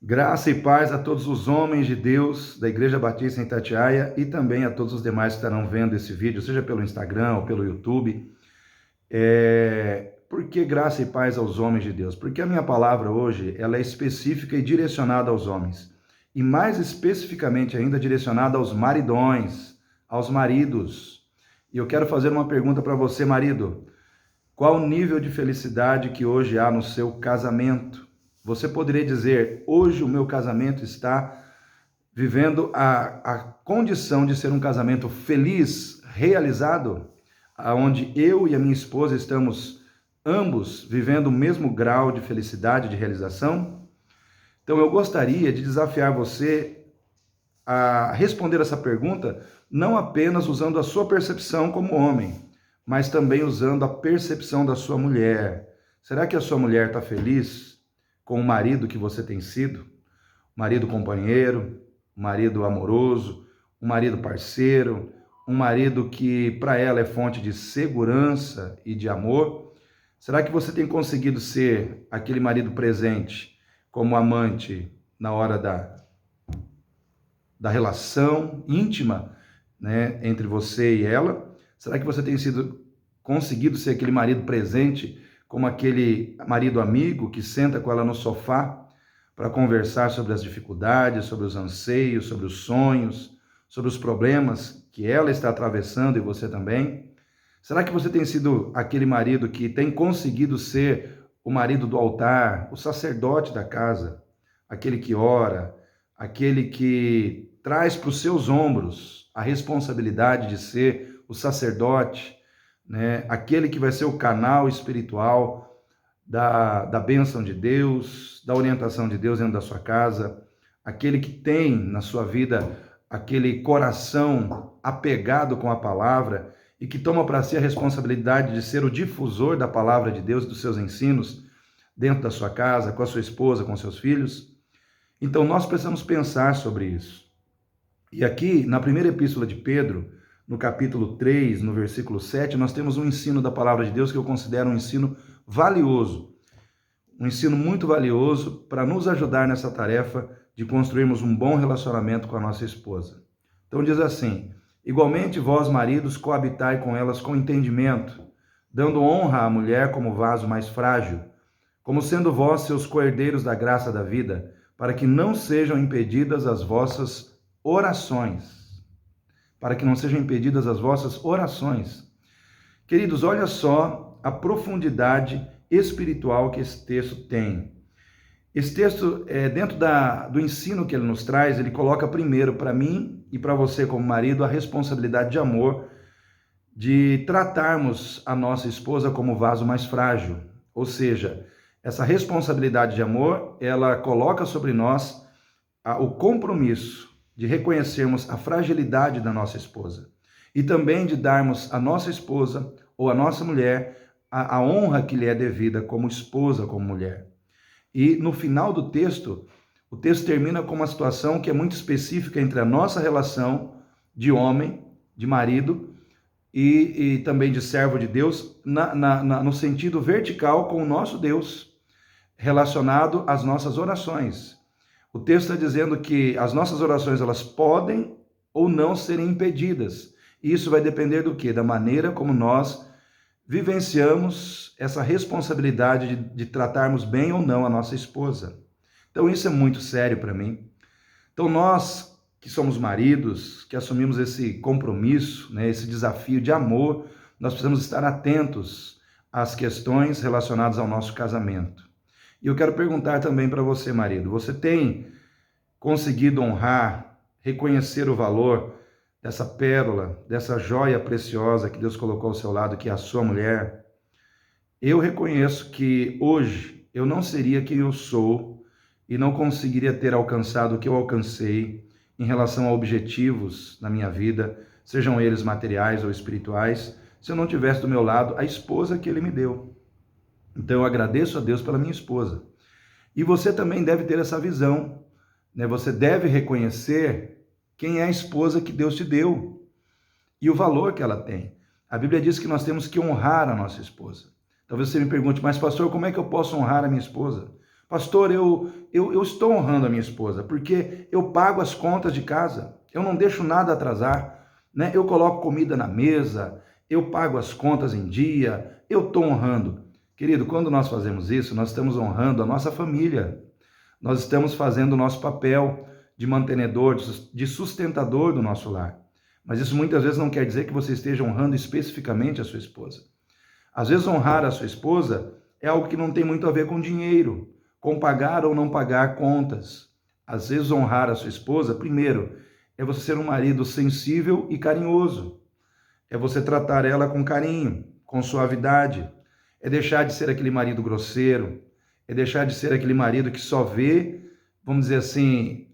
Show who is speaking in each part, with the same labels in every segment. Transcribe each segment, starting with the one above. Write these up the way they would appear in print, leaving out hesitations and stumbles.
Speaker 1: Graça e paz a todos os homens de Deus da Igreja Batista em Itatiaia e também a todos os demais que estarão vendo esse vídeo, seja pelo Instagram ou pelo YouTube. Por que graça e paz aos homens de Deus? Porque a minha palavra hoje ela é específica e direcionada aos homens. E mais especificamente ainda direcionada aos maridões, aos maridos. E eu quero fazer uma pergunta para você, marido. Qual o nível de felicidade que hoje há no seu casamento? Você poderia dizer, hoje o meu casamento está vivendo a condição de ser um casamento feliz, realizado, onde eu e a minha esposa estamos ambos vivendo o mesmo grau de felicidade, de realização? Então eu gostaria de desafiar você a responder essa pergunta, não apenas usando a sua percepção como homem, mas também usando a percepção da sua mulher. Será que a sua mulher está feliz com o marido que você tem sido? Marido companheiro, marido amoroso, um marido parceiro, um marido que para ela é fonte de segurança e de amor? Será que você tem conseguido ser aquele marido presente como amante na hora da relação íntima, né, entre você e ela? Será que você tem conseguido ser aquele marido presente como aquele marido amigo que senta com ela no sofá para conversar sobre as dificuldades, sobre os anseios, sobre os sonhos, sobre os problemas que ela está atravessando e você também? Será que você tem sido aquele marido que tem conseguido ser o marido do altar, o sacerdote da casa, aquele que ora, aquele que traz para os seus ombros a responsabilidade de ser o sacerdote, né? Aquele que vai ser o canal espiritual da bênção de Deus, da orientação de Deus dentro da sua casa, aquele que tem na sua vida aquele coração apegado com a palavra e que toma para si a responsabilidade de ser o difusor da palavra de Deus e dos seus ensinos dentro da sua casa, com a sua esposa, com seus filhos. Então nós precisamos pensar sobre isso. E aqui, na primeira epístola de Pedro, no capítulo 3, no versículo 7, nós temos um ensino da palavra de Deus que eu considero um ensino valioso. Um ensino muito valioso para nos ajudar nessa tarefa de construirmos um bom relacionamento com a nossa esposa. Então diz assim: igualmente vós, maridos, coabitai com elas com entendimento, dando honra à mulher como vaso mais frágil, como sendo vós seus coerdeiros da graça da vida, para que não sejam impedidas as vossas orações. Para que não sejam impedidas as vossas orações. Queridos, olha só a profundidade espiritual que esse texto tem. Esse texto, dentro do ensino que ele nos traz, ele coloca primeiro para mim e para você como marido a responsabilidade de amor de tratarmos a nossa esposa como vaso mais frágil. Ou seja, essa responsabilidade de amor, ela coloca sobre nós o compromisso de reconhecermos a fragilidade da nossa esposa e também de darmos à nossa esposa ou à nossa mulher a honra que lhe é devida como esposa, como mulher. E no final do texto, o texto termina com uma situação que é muito específica entre a nossa relação de homem, de marido e também de servo de Deus, no sentido vertical com o nosso Deus, relacionado às nossas orações. O texto está dizendo que as nossas orações elas podem ou não serem impedidas. E isso vai depender do quê? Da maneira como nós vivenciamos essa responsabilidade de tratarmos bem ou não a nossa esposa. Então isso é muito sério para mim. Então nós que somos maridos, que assumimos esse compromisso, né, esse desafio de amor, nós precisamos estar atentos às questões relacionadas ao nosso casamento. E eu quero perguntar também para você, marido, você tem conseguido honrar, reconhecer o valor dessa pérola, dessa joia preciosa que Deus colocou ao seu lado, que é a sua mulher? Eu reconheço que hoje eu não seria quem eu sou e não conseguiria ter alcançado o que eu alcancei em relação a objetivos na minha vida, sejam eles materiais ou espirituais, se eu não tivesse do meu lado a esposa que Ele me deu. Então eu agradeço a Deus pela minha esposa. E você também deve ter essa visão, né? Você deve reconhecer quem é a esposa que Deus te deu e o valor que ela tem. A Bíblia diz que nós temos que honrar a nossa esposa. Talvez você me pergunte, mas pastor, como é que eu posso honrar a minha esposa? Pastor, eu estou honrando a minha esposa, porque eu pago as contas de casa, eu não deixo nada atrasar, né? Eu coloco comida na mesa, eu pago as contas em dia, eu estou honrando. Querido, quando nós fazemos isso, nós estamos honrando a nossa família, nós estamos fazendo o nosso papel de mantenedor, de sustentador do nosso lar. Mas isso muitas vezes não quer dizer que você esteja honrando especificamente a sua esposa. Às vezes honrar a sua esposa é algo que não tem muito a ver com dinheiro, com pagar ou não pagar contas. Às vezes honrar a sua esposa, primeiro, é você ser um marido sensível e carinhoso. É você tratar ela com carinho, com suavidade. É deixar de ser aquele marido grosseiro. É deixar de ser aquele marido que só vê, vamos dizer assim,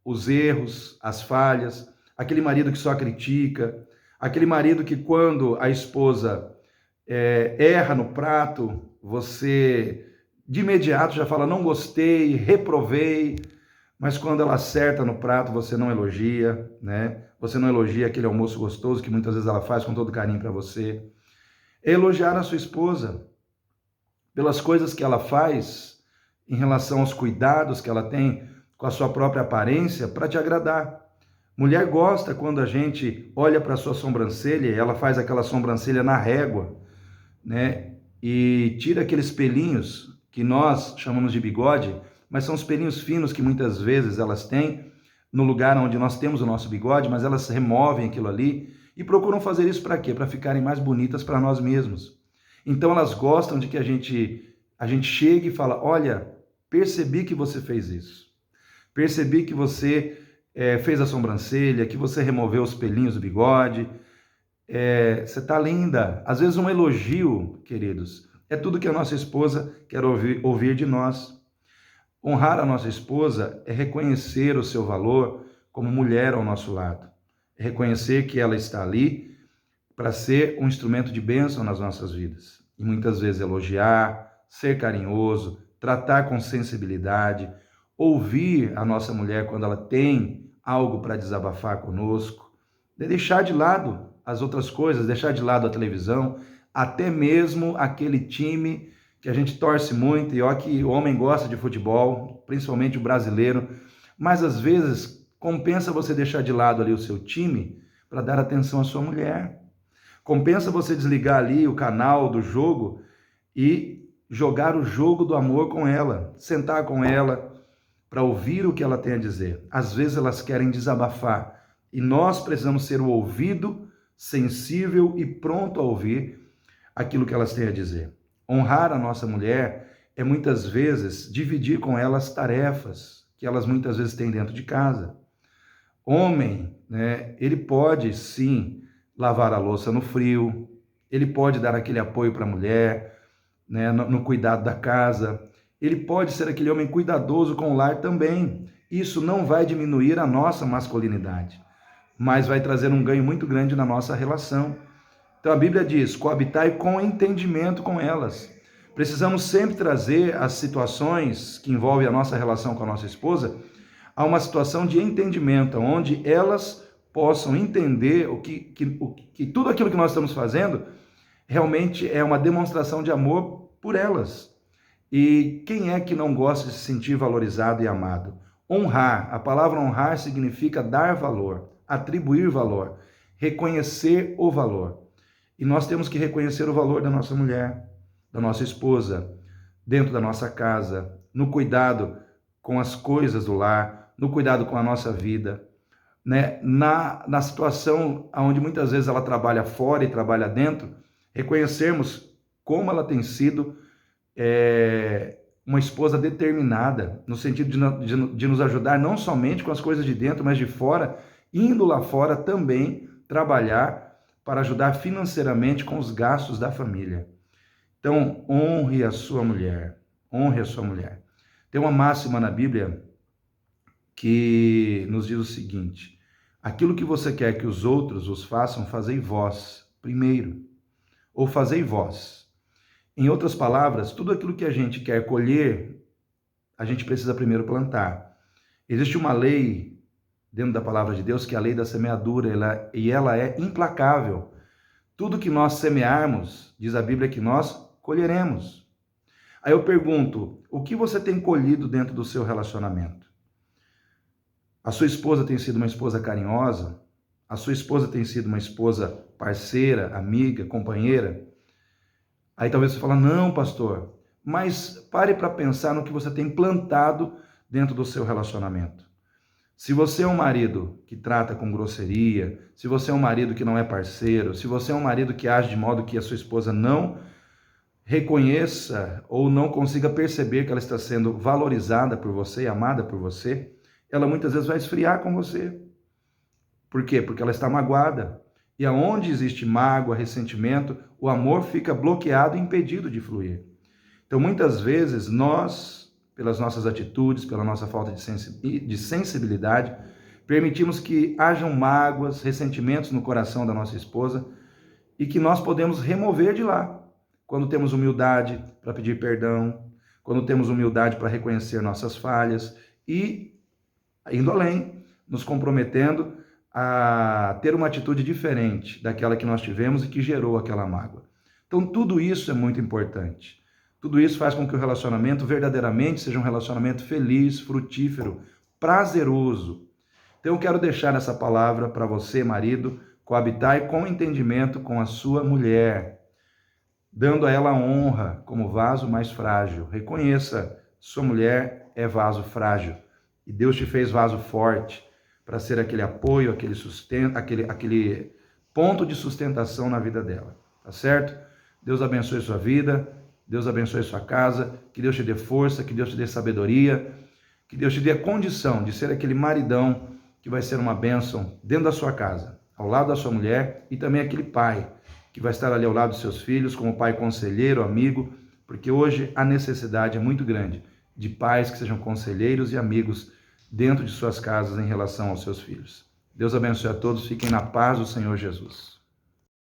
Speaker 1: os erros, as falhas. Aquele marido que só critica. Aquele marido que quando a esposa erra no prato, você de imediato já fala, não gostei, reprovei, mas quando ela acerta no prato, você não elogia, né? Você não elogia aquele almoço gostoso que muitas vezes ela faz com todo carinho para você. É elogiar a sua esposa pelas coisas que ela faz em relação aos cuidados que ela tem com a sua própria aparência para te agradar. Mulher gosta quando a gente olha para a sua sobrancelha e ela faz aquela sobrancelha na régua, né? E tira aqueles pelinhos que nós chamamos de bigode, mas são os pelinhos finos que muitas vezes elas têm no lugar onde nós temos o nosso bigode, mas elas removem aquilo ali e procuram fazer isso para quê? Para ficarem mais bonitas para nós mesmos. Então elas gostam de que a gente chegue e fala, olha, percebi que você fez isso. Percebi que você fez a sobrancelha, que você removeu os pelinhos do bigode. Você está linda. Às vezes um elogio, queridos, é tudo que a nossa esposa quer ouvir de nós. Honrar a nossa esposa é reconhecer o seu valor como mulher ao nosso lado. É reconhecer que ela está ali para ser um instrumento de bênção nas nossas vidas. E muitas vezes elogiar, ser carinhoso, tratar com sensibilidade, ouvir a nossa mulher quando ela tem algo para desabafar conosco, deixar de lado as outras coisas, deixar de lado a televisão, até mesmo aquele time que a gente torce muito, e ó que o homem gosta de futebol, principalmente o brasileiro, mas às vezes compensa você deixar de lado ali o seu time para dar atenção à sua mulher. Compensa você desligar ali o canal do jogo e jogar o jogo do amor com ela, sentar com ela para ouvir o que ela tem a dizer. Às vezes elas querem desabafar e nós precisamos ser o ouvido sensível e pronto a ouvir aquilo que elas têm a dizer. Honrar a nossa mulher é muitas vezes dividir com elas tarefas que elas muitas vezes têm dentro de casa. Homem, né, ele pode sim lavar a louça no frio, ele pode dar aquele apoio para a mulher, né, no cuidado da casa, ele pode ser aquele homem cuidadoso com o lar também. Isso não vai diminuir a nossa masculinidade, mas vai trazer um ganho muito grande na nossa relação. Então a Bíblia diz, coabitai com entendimento com elas. Precisamos sempre trazer as situações que envolvem a nossa relação com a nossa esposa a uma situação de entendimento, onde elas possam entender que tudo aquilo que nós estamos fazendo realmente é uma demonstração de amor por elas. E quem é que não gosta de se sentir valorizado e amado? Honrar, a palavra honrar significa dar valor, atribuir valor, reconhecer o valor. E nós temos que reconhecer o valor da nossa mulher, da nossa esposa, dentro da nossa casa, no cuidado com as coisas do lar, no cuidado com a nossa vida, né? Na situação onde muitas vezes ela trabalha fora e trabalha dentro, reconhecermos como ela tem sido uma esposa determinada, no sentido de nos ajudar não somente com as coisas de dentro, mas de fora, indo lá fora também trabalhar para ajudar financeiramente com os gastos da família. Então, honre a sua mulher, honre a sua mulher. Tem uma máxima na Bíblia que nos diz o seguinte: aquilo que você quer que os outros os façam, fazei vós primeiro, ou fazei vós. Em outras palavras, tudo aquilo que a gente quer colher, a gente precisa primeiro plantar. Existe uma lei dentro da palavra de Deus, que é a lei da semeadura, ela é implacável. Tudo que nós semearmos, diz a Bíblia, que nós colheremos. Aí eu pergunto, o que você tem colhido dentro do seu relacionamento? A sua esposa tem sido uma esposa carinhosa? A sua esposa tem sido uma esposa parceira, amiga, companheira? Aí talvez você fale, não, pastor, mas pare para pensar no que você tem plantado dentro do seu relacionamento. Se você é um marido que trata com grosseria, se você é um marido que não é parceiro, se você é um marido que age de modo que a sua esposa não reconheça ou não consiga perceber que ela está sendo valorizada por você, amada por você, ela muitas vezes vai esfriar com você. Por quê? Porque ela está magoada. E aonde existe mágoa, ressentimento, o amor fica bloqueado e impedido de fluir. Então, muitas vezes, nós, pelas nossas atitudes, pela nossa falta de sensibilidade, permitimos que hajam mágoas, ressentimentos no coração da nossa esposa e que nós podemos remover de lá. Quando temos humildade para pedir perdão, quando temos humildade para reconhecer nossas falhas e, indo além, nos comprometendo a ter uma atitude diferente daquela que nós tivemos e que gerou aquela mágoa. Então, tudo isso é muito importante. Tudo isso faz com que o relacionamento verdadeiramente seja um relacionamento feliz, frutífero, prazeroso. Então, eu quero deixar essa palavra para você, marido, coabitai com entendimento com a sua mulher, dando a ela honra como vaso mais frágil. Reconheça, sua mulher é vaso frágil e Deus te fez vaso forte para ser aquele apoio, aquele sustento, aquele ponto de sustentação na vida dela, tá certo? Deus abençoe sua vida, Deus abençoe sua casa, que Deus te dê força, que Deus te dê sabedoria, que Deus te dê a condição de ser aquele maridão que vai ser uma bênção dentro da sua casa, ao lado da sua mulher, e também aquele pai que vai estar ali ao lado dos seus filhos, como pai conselheiro, amigo, porque hoje a necessidade é muito grande de pais que sejam conselheiros e amigos dentro de suas casas em relação aos seus filhos. Deus abençoe a todos, fiquem na paz do Senhor Jesus.